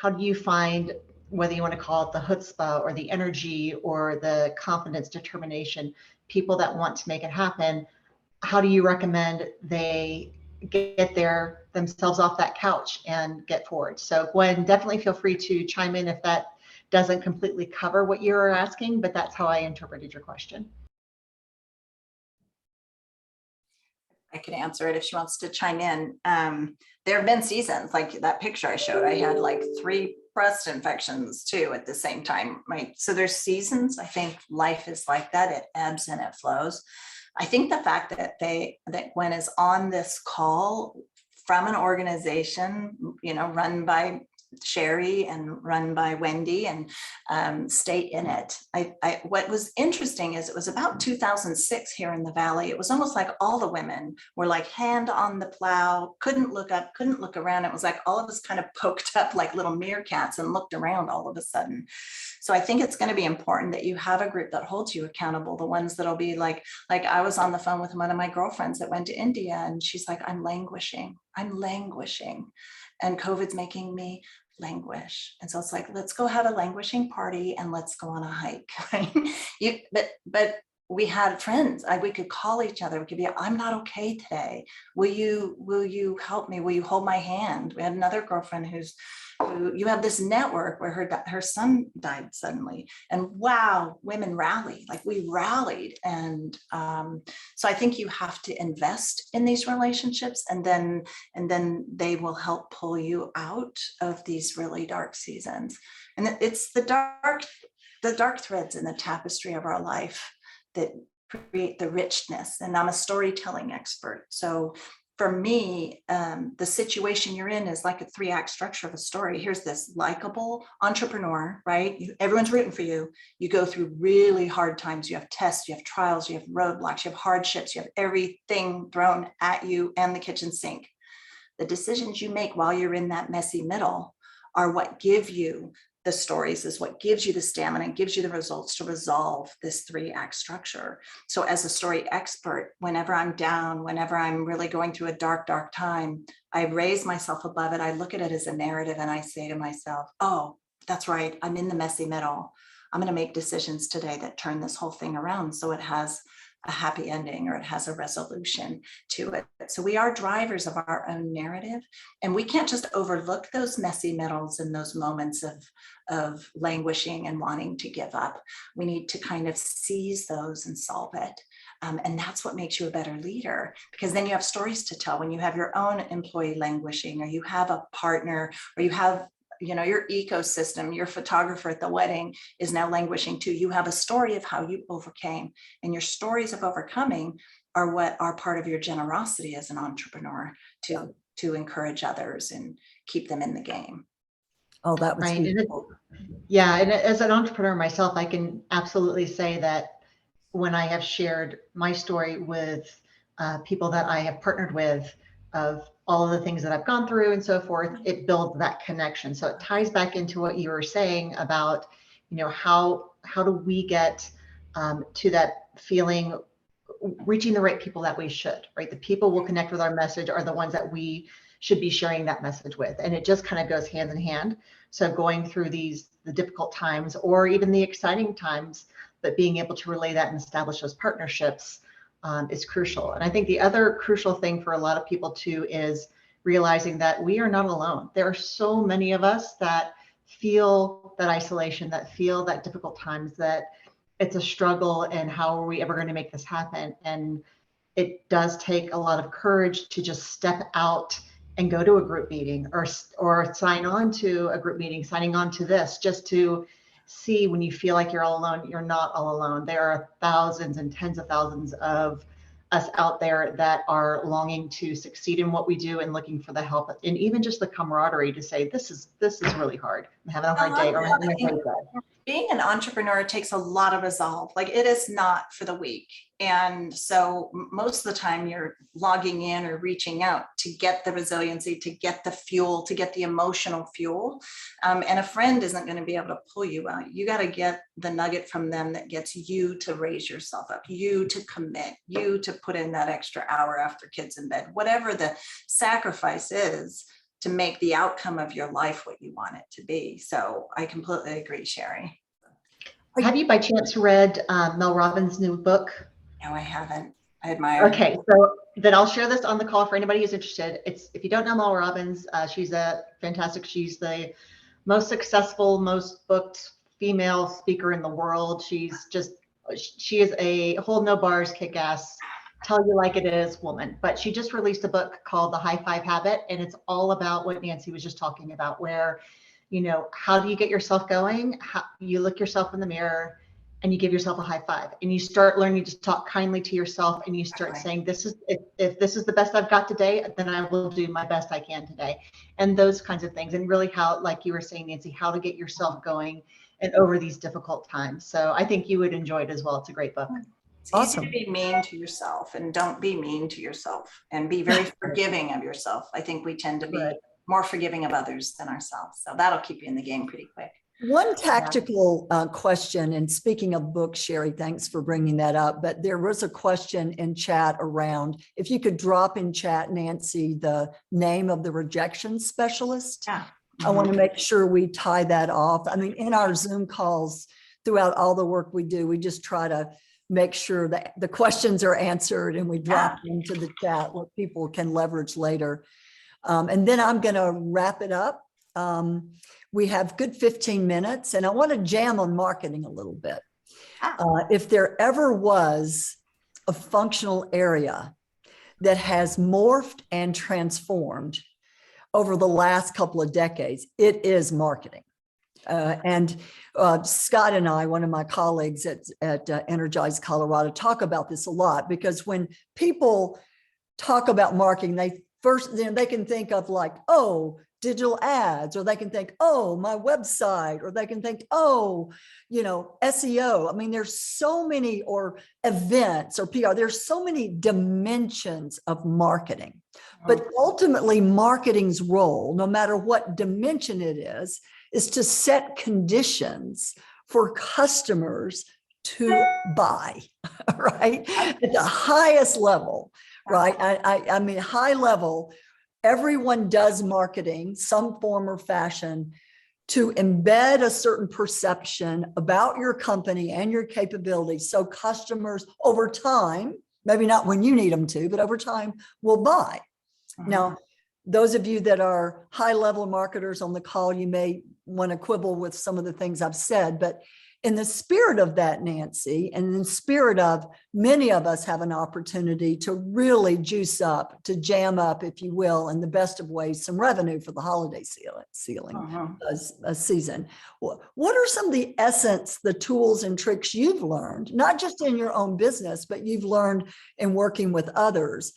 do you find, whether you want to call it the chutzpah or the energy or the confidence, determination, people that want to make it happen? How do you recommend they get themselves off that couch and get forward? So Gwen, definitely feel free to chime in if that doesn't completely cover what you're asking, but that's how I interpreted your question. I can answer it if she wants to chime in. There have been seasons, like that picture I showed, I had like 3 breast infections too at the same time, right? So there's seasons. I think life is like that. It ebbs and it flows. I think the fact that Gwen is on this call from an organization, you know, run by Sherry and run by Wendy, and stay in it. What was interesting is it was about 2006 here in the Valley. It was almost like all the women were like hand on the plow, couldn't look up, couldn't look around. It was like all of us kind of poked up like little meerkats and looked around all of a sudden. So I think it's going to be important that you have a group that holds you accountable. The ones that'll be like I was on the phone with one of my girlfriends that went to India, and she's like, I'm languishing. And COVID's making me languish. And so it's like, let's go have a languishing party and let's go on a hike. Right? But we had friends. We could call each other. We could be, I'm not okay today. Will you help me? Will you hold my hand? We had another girlfriend who you have this network where her son died suddenly, and wow, women rally, like we rallied. And so I think you have to invest in these relationships, and then they will help pull you out of these really dark seasons. And it's the dark threads in the tapestry of our life that create the richness. And I'm a storytelling expert, so for me, the situation you're in is like a 3-act structure of a story. Here's this likable entrepreneur, right? Everyone's rooting for you. You go through really hard times. You have tests, you have trials, you have roadblocks, you have hardships, you have everything thrown at you and the kitchen sink. The decisions you make while you're in that messy middle are what give you the stories is what gives you the stamina and gives you the results to resolve this 3-act structure. So as a story expert, whenever I'm down, whenever I'm really going through a dark, dark time, I raise myself above it. I look at it as a narrative and I say to myself, oh, that's right. I'm in the messy middle. I'm going to make decisions today that turn this whole thing around so it has a happy ending or it has a resolution to it. So we are drivers of our own narrative, and we can't just overlook those messy middles and those moments of languishing and wanting to give up. We need to kind of seize those and solve it. And that's what makes you a better leader, because then you have stories to tell when you have your own employee languishing, or you have a partner, or you have your ecosystem, your photographer at the wedding is now languishing too. You have a story of how you overcame, and your stories of overcoming are what are part of your generosity as an entrepreneur to encourage others and keep them in the game. Oh, that was Right. beautiful. And as an entrepreneur myself, I can absolutely say that when I have shared my story with people that I have partnered with, of all of the things that I've gone through and so forth, it builds that connection. So it ties back into what you were saying about, how do we get to that feeling, reaching the right people that we should, right? The people will connect with our message are the ones that we should be sharing that message with. And it just kind of goes hand in hand. So going through the difficult times or even the exciting times, but being able to relay that and establish those partnerships is crucial. And I think the other crucial thing for a lot of people too is realizing that we are not alone. There are so many of us that feel that isolation, that feel that difficult times, that it's a struggle, and how are we ever going to make this happen? And it does take a lot of courage to just step out and go to a group meeting or sign on to a group meeting, signing on to this, just to see when you feel like you're all alone, you're not all alone. There are thousands and tens of thousands of us out there that are longing to succeed in what we do and looking for the help, and even just the camaraderie to say, this is really hard. I'm having a hard day, or I'm having a great day. Being an entrepreneur takes a lot of resolve. Like, it is not for the weak. And so most of the time you're logging in or reaching out to get the resiliency, to get the fuel, to get the emotional fuel. And a friend isn't going to be able to pull you out. You got to get the nugget from them that gets you to raise yourself up, you to commit, you to put in that extra hour after kids in bed, whatever the sacrifice is, to make the outcome of your life what you want it to be. So I completely agree, Sherry. Have you by chance read Mel Robbins' new book? No, I haven't. I admire. Okay, so then I'll share this on the call for anybody who's interested. If you don't know Mel Robbins, she's a fantastic. She's the most successful, most booked female speaker in the world. She is a hold no bars, kick ass, tell you like it is woman. But she just released a book called The High Five Habit, and it's all about what Nancy was just talking about, where, how do you get yourself going? How you look yourself in the mirror and you give yourself a high five, and you start learning to talk kindly to yourself, and you start saying, if this is the best I've got today, then I will do my best I can today. And those kinds of things. And really how, like you were saying, Nancy, how to get yourself going and over these difficult times. So I think you would enjoy it as well. It's a great book. It's awesome. Easy to be mean to yourself, and don't be mean to yourself, and be very forgiving of yourself. I think we tend to be more forgiving of others than ourselves. So that'll keep you in the game pretty quick. One tactical question, and speaking of books, Sherry, thanks for bringing that up, but there was a question in chat around, if you could drop in chat, Nancy, the name of the rejection specialist. Yeah. I want to make sure we tie that off. I mean, in our Zoom calls, throughout all the work we do, we just try to make sure that the questions are answered, and we drop into the chat what people can leverage later. And then I'm going to wrap it up. We have good 15 minutes, and I want to jam on marketing a little bit. If there ever was a functional area that has morphed and transformed over the last couple of decades, it is marketing. And Scott and I, one of my colleagues at Energize Colorado, talk about this a lot, because when people talk about marketing, they can think of like, oh, digital ads, or they can think, oh, my website, or they can think, oh, SEO. I mean, there's so many, or events or PR, there's so many dimensions of marketing. But ultimately, marketing's role, no matter what dimension it is is to set conditions for customers to buy, right? At the highest level, right? I mean, high level, everyone does marketing, some form or fashion, to embed a certain perception about your company and your capabilities. So customers over time, maybe not when you need them to, but over time will buy. Now, those of you that are high level marketers on the call, you may want to quibble with some of the things I've said, but in the spirit of that, Nancy, and in the spirit of many of us have an opportunity to really juice up, to jam up, if you will, in the best of ways, some revenue for the holiday season. What are some of the essence, the tools and tricks you've learned, not just in your own business, but you've learned in working with others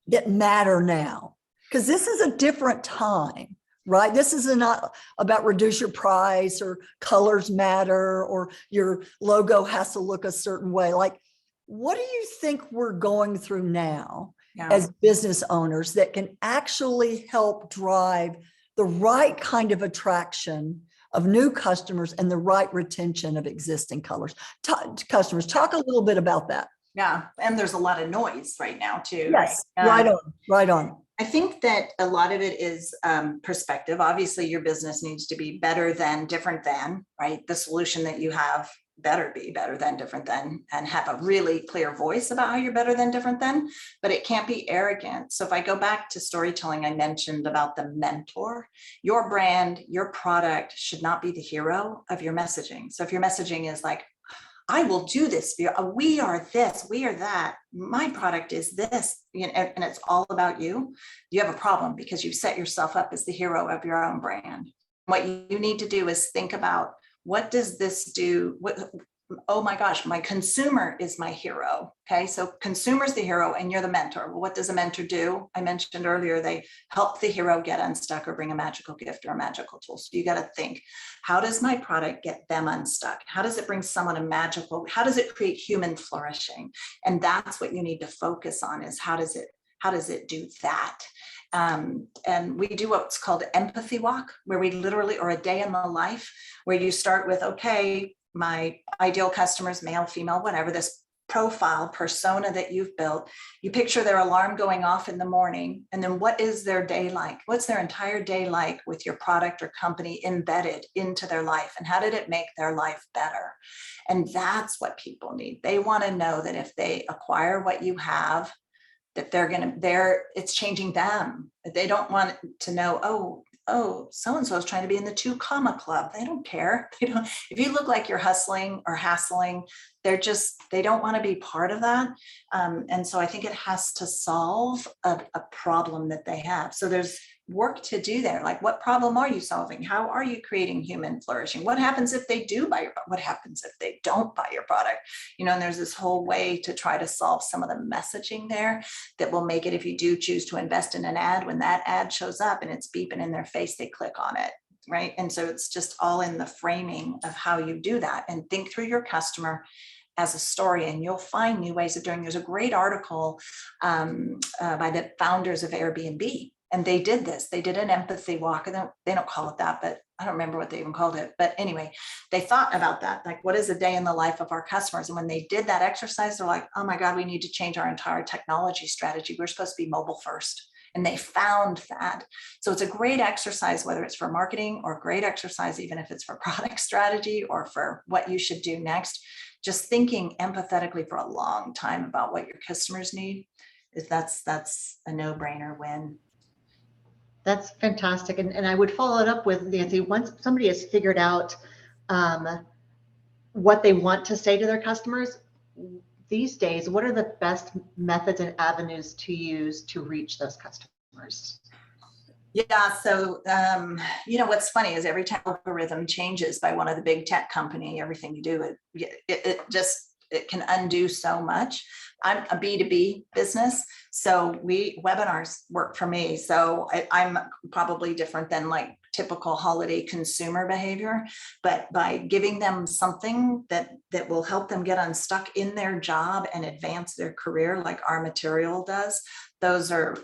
that matter now? Because this is a different time. Right? This is not about reduce your price or colors matter or your logo has to look a certain way. Like, what do you think we're going through now as business owners that can actually help drive the right kind of attraction of new customers and the right retention of existing customers? Talk a little bit about that. Yeah. And there's a lot of noise right now too. Yes. Right on. I think that a lot of it is perspective. Obviously, your business needs to be better than, different than, right? The solution that you have better be better than, different than, and have a really clear voice about how you're better than, different than, but it can't be arrogant. So if I go back to storytelling, I mentioned about the mentor. Your brand, your product should not be the hero of your messaging. So if your messaging is like, I will do this. We are this, we are that. My product is this, and it's all about you. You have a problem because you've set yourself up as the hero of your own brand. What you need to do is think about, what does this do? Oh my gosh, my consumer is my hero. Okay, so consumer's the hero and you're the mentor. Well, what does a mentor do? I mentioned earlier, they help the hero get unstuck or bring a magical gift or a magical tool. So you got to think, how does my product get them unstuck? How does it bring someone a magical, how does it create human flourishing? And that's what you need to focus on, is how does it do that? And we do what's called empathy walk, where we literally, or a day in the life, where you start with, okay, my ideal customers, male, female, whatever, this profile persona that you've built, you picture their alarm going off in the morning, and then what is their day like? What's their entire day like with your product or company embedded into their life? And how did it make their life better? And that's what people need. They want to know that if they acquire what you have, that it's changing them. They don't want to know, oh, so-and-so is trying to be in the 2 comma club. They don't care. If you look like you're hustling or hassling, they don't want to be part of that. And so I think it has to solve a problem that they have. So there's work to do there. Like, what problem are you solving? How are you creating human flourishing? What happens if they do buy your product? What happens if they don't buy your product? And there's this whole way to try to solve some of the messaging there that will make it, if you do choose to invest in an ad, when that ad shows up and it's beeping in their face, they click on it, right? And so it's just all in the framing of how you do that, and think through your customer as a story, and you'll find new ways of doing. There's a great article by the founders of Airbnb. And they did this. They did an empathy walk. And they don't call it that, but I don't remember what they even called it. But anyway, they thought about that. Like, what is a day in the life of our customers? And when they did that exercise, they're like, oh my God, we need to change our entire technology strategy. We're supposed to be mobile first. And they found that. So it's a great exercise, whether it's for marketing, or a great exercise, even if it's for product strategy or for what you should do next. Just thinking empathetically for a long time about what your customers need, that's a no-brainer win. That's fantastic. And I would follow it up with, Nancy, once somebody has figured out what they want to say to their customers these days, what are the best methods and avenues to use to reach those customers? Yeah. So, what's funny is every time algorithm changes by one of the big tech company, everything you do, it can undo so much. I'm a B2B business, so webinars work for me. So I'm probably different than like typical holiday consumer behavior, but by giving them something that will help them get unstuck in their job and advance their career, like our material does, those are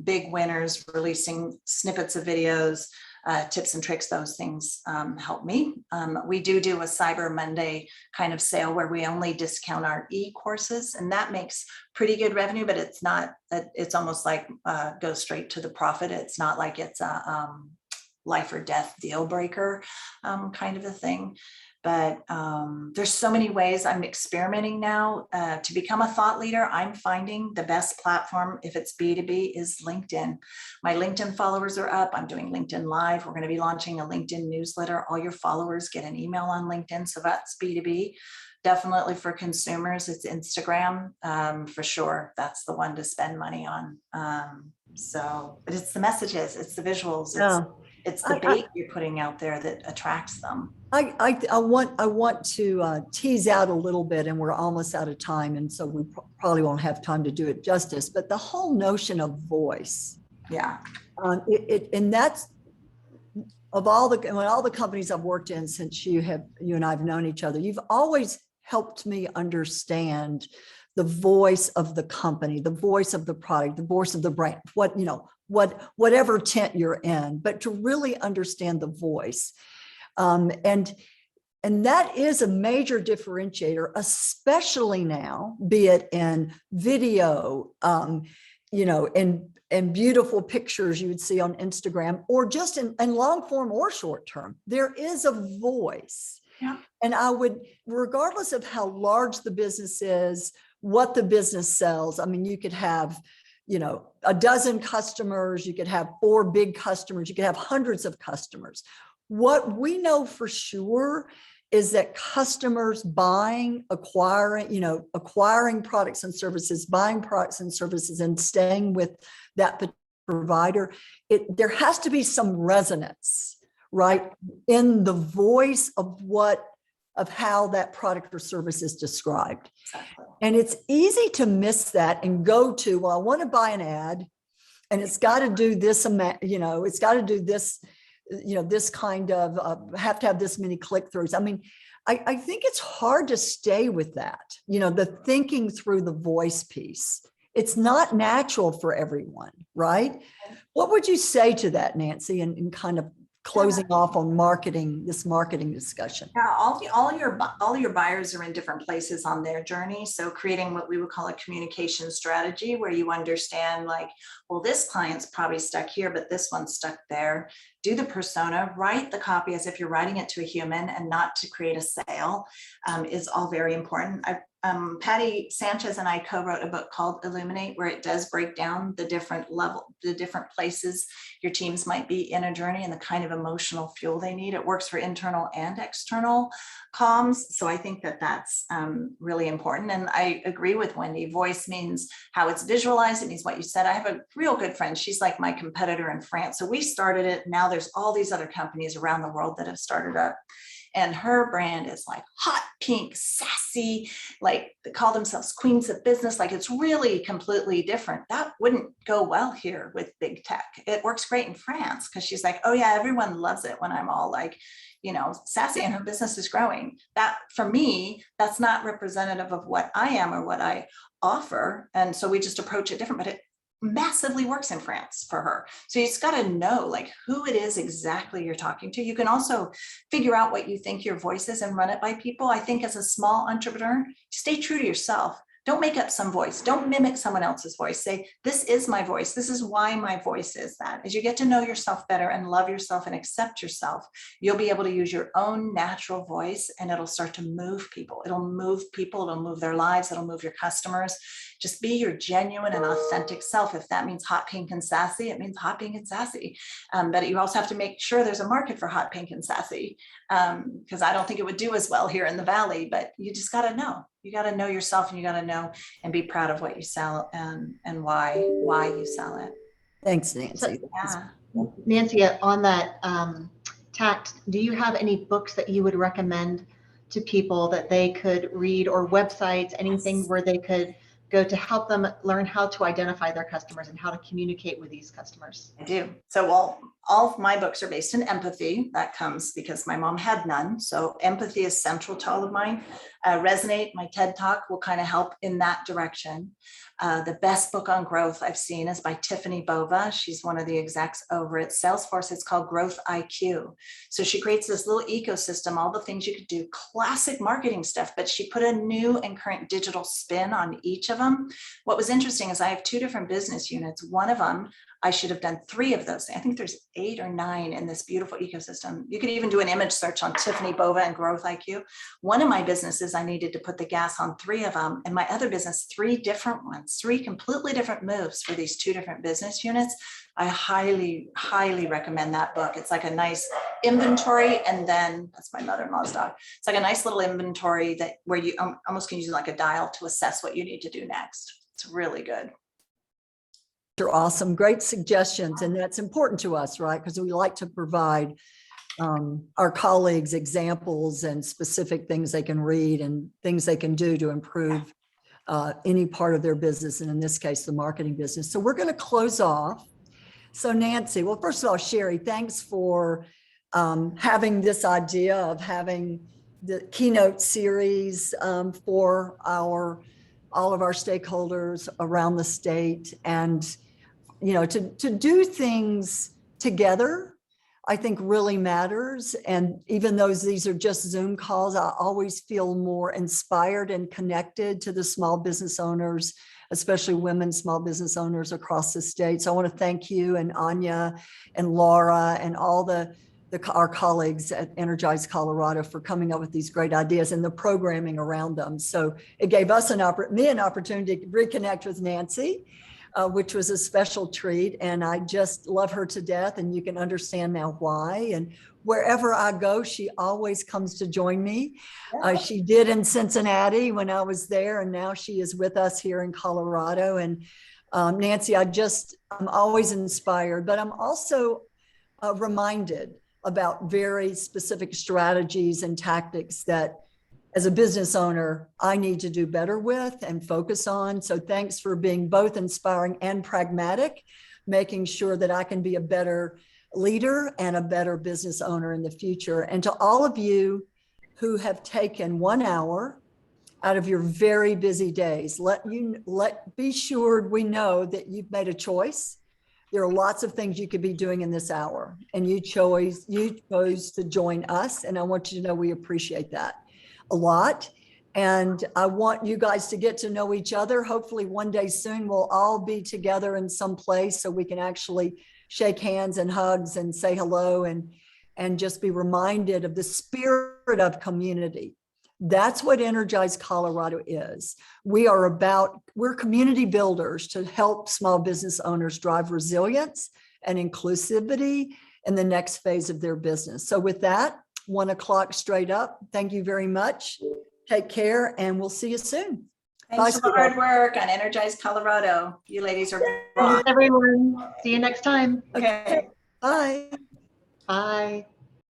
big winners. Releasing snippets of videos, tips and tricks, those things help me. We do a Cyber Monday kind of sale where we only discount our e-courses, and that makes pretty good revenue, but it's not, it's almost like goes straight to the profit. It's not like it's a life or death deal breaker kind of a thing. But there's so many ways. I'm experimenting now to become a thought leader. I'm finding the best platform, if it's B2B, is LinkedIn. My LinkedIn followers are up. I'm doing LinkedIn Live. We're going to be launching a LinkedIn newsletter. All your followers get an email on LinkedIn. So that's B2B. Definitely for consumers, it's Instagram for sure. That's the one to spend money on. But it's the messages, it's the visuals, it's the bait you're putting out there that attracts them. I want to tease out a little bit, and we're almost out of time, and so we probably won't have time to do it justice. But the whole notion of voice, and that's of all the companies I've worked in since you and I've known each other. You've always helped me understand the voice of the company, the voice of the product, the voice of the brand, whatever tent you're in, but to really understand the voice. And that is a major differentiator, especially now, be it in video, and beautiful pictures you would see on Instagram, or just in long form or short term. There is a voice. Yeah. And I would, regardless of how large the business is, what the business sells, I mean, you could have, a dozen customers, you could have 4 big customers, you could have hundreds of customers. What we know for sure is that customers acquiring products and services, buying products and services, and staying with that provider, there has to be some resonance, right, in the voice of how that product or service is described. Exactly. And it's easy to miss that and go to, well, I want to buy an ad, and it's got to do this amount, it's got to do this, this kind of, have to have this many click-throughs. I mean, I think it's hard to stay with that, the thinking through the voice piece. It's not natural for everyone, right? What would you say to that, Nancy, and kind of closing off on this marketing discussion? Yeah, all your buyers are in different places on their journey. So creating what we would call a communication strategy, where you understand, like, well, this client's probably stuck here, but this one's stuck there. Do the persona, write the copy as if you're writing it to a human and not to create a sale, is all very important. Patty Sanchez and I co-wrote a book called Illuminate, where it does break down the different places your teams might be in a journey and the kind of emotional fuel they need. It works for internal and external comms. So I think that that's really important. And I agree with Wendy. Voice means how it's visualized. It means what you said. I have a real good friend. She's like my competitor in France. So we started it. Now there's all these other companies around the world that have started up. And her brand is like hot pink, sassy, like they call themselves queens of business. Like, it's really completely different. That wouldn't go well here with big tech. It works great in France because she's like, oh yeah, everyone loves it when I'm all like, sassy, and her business is growing. That, for me, that's not representative of what I am or what I offer. And so we just approach it different, but it massively works in France for her. So you just got to know, like, who it is exactly you're talking to. You can also figure out what you think your voice is and run it by people. I think as a small entrepreneur, stay true to yourself. Don't make up some voice. Don't mimic someone else's voice. Say, this is my voice. This is why my voice is that. As you get to know yourself better and love yourself and accept yourself, you'll be able to use your own natural voice, and it'll start to move people. It'll move people. It'll move their lives. It'll move your customers. Just be your genuine and authentic self. If that means hot pink and sassy, it means hot pink and sassy. But you also have to make sure there's a market for hot pink and sassy, because I don't think it would do as well here in the Valley, but you just got to know. You got to know yourself, and you got to know and be proud of what you sell and why you sell it. Thanks, Nancy. So, yeah. Nancy, on that tact, do you have any books that you would recommend to people that they could read, or websites, anything where they could go to help them learn how to identify their customers and how to communicate with these customers? I do. So, well, all of my books are based in empathy. That comes because my mom had none. So empathy is central to all of mine. Resonate, my TED Talk, will kind of help in that direction. The best book on growth I've seen is by Tiffany Bova. She's one of the execs over at Salesforce. It's called Growth IQ. So she creates this little ecosystem, all the things you could do, classic marketing stuff, but she put a new and current digital spin on each of them. What was interesting is I have 2 different business units. One of them, I should have done 3 of those. I think there's 8 or 9 in this beautiful ecosystem. You could even do an image search on Tiffany Bova and Growth IQ. One of my businesses, I needed to put the gas on 3 of them. And my other business, 3 different ones, 3 completely different moves for these 2 different business units. I highly, highly recommend that book. It's like a nice inventory. And then that's my mother-in-law's dog. It's like a nice little inventory that where you almost can use like a dial to assess what you need to do next. It's really good. Are awesome, great suggestions, and that's important to us, right? Because we like to provide our colleagues examples and specific things they can read and things they can do to improve any part of their business, and in this case, the marketing business. So we're going to close off. So Nancy, well, first of all, Sherry, thanks for having this idea of having the keynote series for all of our stakeholders around the state, and to do things together, I think really matters. And even though these are just Zoom calls, I always feel more inspired and connected to the small business owners, especially women small business owners across the state. So I want to thank you and Anya and Laura and all our colleagues at Energize Colorado for coming up with these great ideas and the programming around them. So it gave us an opportunity to reconnect with Nancy, which was a special treat. And I just love her to death. And you can understand now why. And wherever I go, she always comes to join me. She did in Cincinnati when I was there. And now she is with us here in Colorado. And Nancy, I'm always inspired, but I'm also reminded about very specific strategies and tactics that as a business owner, I need to do better with and focus on. So thanks for being both inspiring and pragmatic, making sure that I can be a better leader and a better business owner in the future. And to all of you who have taken 1 hour out of your very busy days, be sure we know that you've made a choice. There are lots of things you could be doing in this hour, and you chose to join us. And I want you to know we appreciate that a lot. And I want you guys to get to know each other. Hopefully one day soon, we'll all be together in some place so we can actually shake hands and hugs and say hello and just be reminded of the spirit of community. That's what Energize Colorado is. We're community builders to help small business owners drive resilience and inclusivity in the next phase of their business. So with that, 1 o'clock straight up. Thank you very much. Take care, and we'll see you soon. Thanks for the hard work on Energize Colorado. You ladies are Thanks, everyone. See you next time. okay. Bye. Bye.